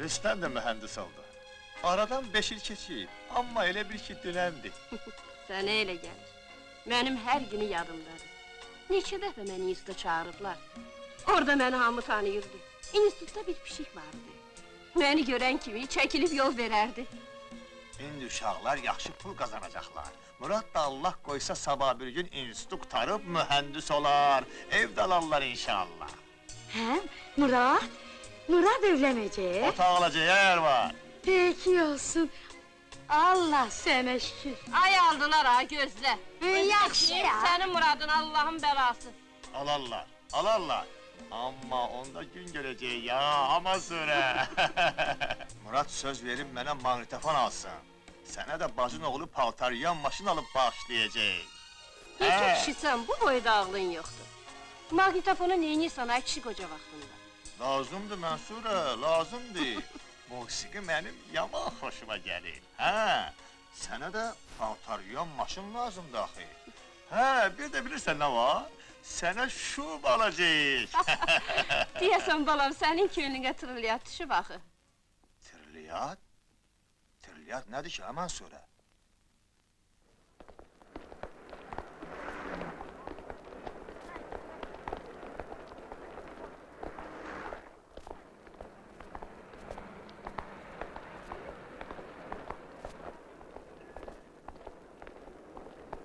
Rüstem de mühendis oldu. Aradan 5 il keçib, amma elə bir ki dünəndi. Sənə elə gəlir. Mənim hər günü yadımdadır. Neçə dəfə məni instituta çağırıblar. Orada məni hamı tanıyırdı. İnstitutda bir pişik vardı. Məni görən kimi çəkilib yol verərdi. İndi uşaqlar yaxşı pul qazanacaqlar. Murad da Allah qoysa sabah bir gün institut qutarıb mühendis olar, ev də alarlar inşallah. Hə, Murad evlənəcək. Otaq alacaq yer var. Peki olsun. Allah sənə şükür. Ay aldılar ha, gözlə. Yaxşı ya. Sənin Muradın Allah'ın belası. Alarlar, alarlar. Amma onda gün görəcək ya, ama sonra. Murad söz verib mənə maqnitofon alsın. Sənə də bacın oğlu paltaryan maşın alıb bağışlayacaq. Neçə kişisən, bu boyda ağlın yoxdur. Maqnitofonu neynirsən ay kişi qoca vaxtında? Lazımdır Mənsura, lazımdır. Musiqi mənim yaman xoşuma gəlir. Hə, sənə də paltaryan maşın lazımdır axı. Hə, bir də bilirsən nə var? Sənə şub alacaq. Deyəsən balam, sənin könlünə trilyat düşüb axı. Trilyat? Trilyat nədir ki, hemen sonra?